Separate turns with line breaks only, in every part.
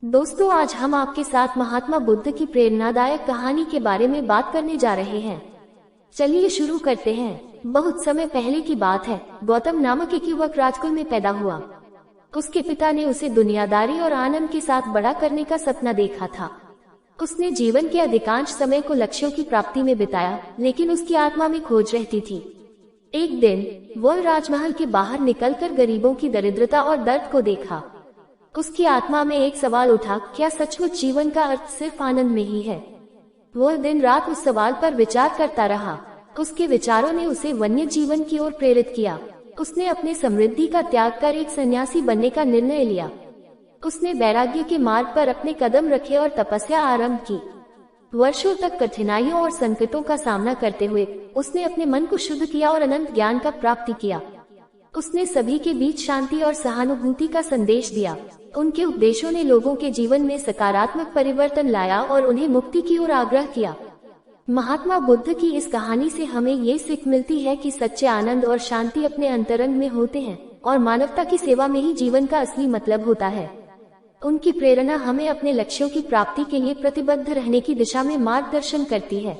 दोस्तों, आज हम आपके साथ महात्मा बुद्ध की प्रेरणादायक कहानी के बारे में बात करने जा रहे हैं। चलिए शुरू करते हैं। बहुत समय पहले की बात है। गौतम नामक एक युवक राजकुल में पैदा हुआ। उसके पिता ने उसे दुनियादारी और आनंद के साथ बड़ा करने का सपना देखा था। उसने जीवन के अधिकांश समय को लक्ष्यों की प्राप्ति में बिताया, लेकिन उसकी आत्मा में खोज रहती थी। एक दिन वह राजमहल के बाहर निकलकर गरीबों की दरिद्रता और दर्द को देखा। उसकी आत्मा में एक सवाल उठा, क्या सचमुच जीवन का अर्थ सिर्फ आनंद में ही है? वह दिन रात उस सवाल पर विचार करता रहा। उसके विचारों ने उसे वन्य जीवन की ओर प्रेरित किया। उसने अपने समृद्धि का त्याग कर एक सन्यासी बनने का निर्णय लिया। उसने वैराग्य के मार्ग पर अपने कदम रखे और तपस्या आरंभ की। वर्षों तक कठिनाइयों और संकटों का सामना करते हुए उसने अपने मन को शुद्ध किया और अनंत ज्ञान का प्राप्ति किया। उसने सभी के बीच शांति और सहानुभूति का संदेश दिया। उनके उपदेशों ने लोगों के जीवन में सकारात्मक परिवर्तन लाया और उन्हें मुक्ति की ओर आग्रह किया। महात्मा बुद्ध की इस कहानी से हमें ये सीख मिलती है कि सच्चे आनंद और शांति अपने अंतरंग में होते हैं और मानवता की सेवा में ही जीवन का असली मतलब होता है। उनकी प्रेरणा हमें अपने लक्ष्यों की प्राप्ति के लिए प्रतिबद्ध रहने की दिशा में मार्गदर्शन करती है।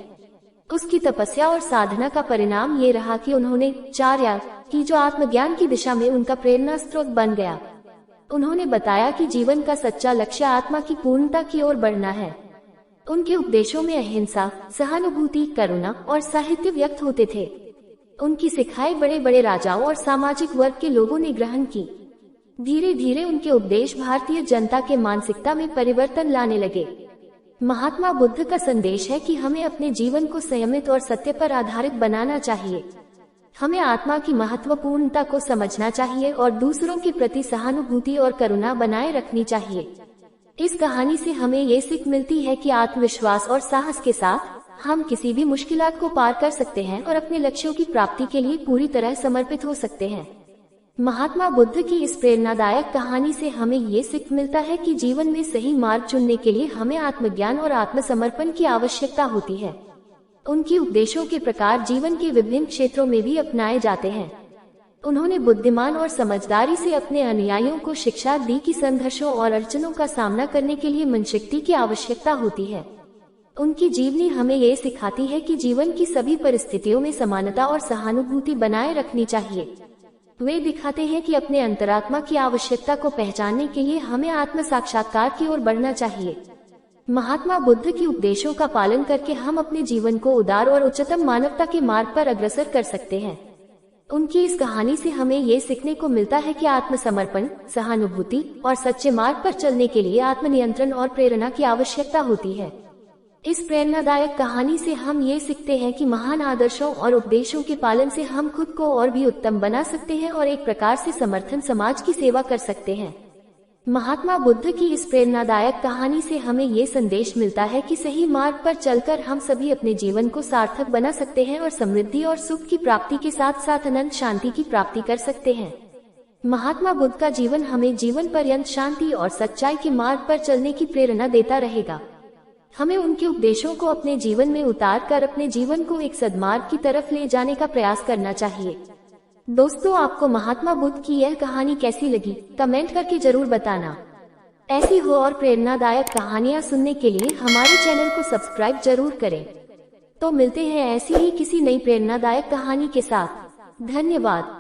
उसकी तपस्या और साधना का परिणाम ये रहा कि उन्होंने 4 याग की, जो आत्मज्ञान की दिशा में उनका प्रेरणा स्रोत बन गया। उन्होंने बताया कि जीवन का सच्चा लक्ष्य आत्मा की पूर्णता की ओर बढ़ना है। उनके उपदेशों में अहिंसा, सहानुभूति, करुणा और साहित्य व्यक्त होते थे। उनकी सिखाई बड़े बड़े राजाओं और सामाजिक वर्ग के लोगों ने ग्रहण की। धीरे धीरे उनके उपदेश भारतीय जनता के मानसिकता में परिवर्तन लाने लगे। महात्मा बुद्ध का संदेश है कि हमें अपने जीवन को संयमित और सत्य पर आधारित बनाना चाहिए। हमें आत्मा की महत्वपूर्णता को समझना चाहिए और दूसरों के प्रति सहानुभूति और करुणा बनाए रखनी चाहिए। इस कहानी से हमें ये सीख मिलती है कि आत्मविश्वास और साहस के साथ हम किसी भी मुश्किलात को पार कर सकते हैं और अपने लक्ष्यों की प्राप्ति के लिए पूरी तरह समर्पित हो सकते हैं। महात्मा बुद्ध की इस प्रेरणादायक कहानी से हमें ये सीख मिलता है कि जीवन में सही मार्ग चुनने के लिए हमें आत्मज्ञान और आत्मसमर्पण की आवश्यकता होती है। उनकी उपदेशों के प्रकार जीवन के विभिन्न क्षेत्रों में भी अपनाए जाते हैं। उन्होंने बुद्धिमान और समझदारी से अपने अनुयायियों को शिक्षा दी कि संघर्षों और अड़चनों का सामना करने के लिए मनशक्ति की आवश्यकता होती है। उनकी जीवनी हमें ये सिखाती है कि जीवन की सभी परिस्थितियों में समानता और सहानुभूति बनाए रखनी चाहिए। वे दिखाते हैं कि अपने अंतरात्मा की आवश्यकता को पहचानने के लिए हमें आत्म साक्षात्कार की ओर बढ़ना चाहिए। महात्मा बुद्ध के उपदेशों का पालन करके हम अपने जीवन को उदार और उच्चतम मानवता के मार्ग पर अग्रसर कर सकते हैं। उनकी इस कहानी से हमें ये सीखने को मिलता है कि आत्मसमर्पण, सहानुभूति और सच्चे मार्ग पर चलने के लिए आत्मनियंत्रण और प्रेरणा की आवश्यकता होती है। इस प्रेरणादायक कहानी से हम ये सीखते हैं कि महान आदर्शों और उपदेशों के पालन से हम खुद को और भी उत्तम बना सकते हैं और एक प्रकार से समर्थन समाज की सेवा कर सकते हैं। महात्मा बुद्ध की इस प्रेरणादायक कहानी से हमें ये संदेश मिलता है कि सही मार्ग पर चलकर हम सभी अपने जीवन को सार्थक बना सकते हैं और समृद्धि और सुख की प्राप्ति के साथ साथ अनंत शांति की प्राप्ति कर सकते हैं। महात्मा बुद्ध का जीवन हमें जीवन पर्यंत शांति और सच्चाई के मार्ग पर चलने की प्रेरणा देता रहेगा। हमें उनके उपदेशों को अपने जीवन में उतार कर अपने जीवन को एक सद्मार्ग की तरफ ले जाने का प्रयास करना चाहिए। दोस्तों, आपको महात्मा बुद्ध की यह कहानी कैसी लगी? कमेंट करके जरूर बताना। ऐसी हो और प्रेरणादायक कहानियाँ सुनने के लिए हमारे चैनल को सब्सक्राइब जरूर करें। तो मिलते हैं ऐसी ही किसी नई प्रेरणादायक कहानी के साथ। धन्यवाद।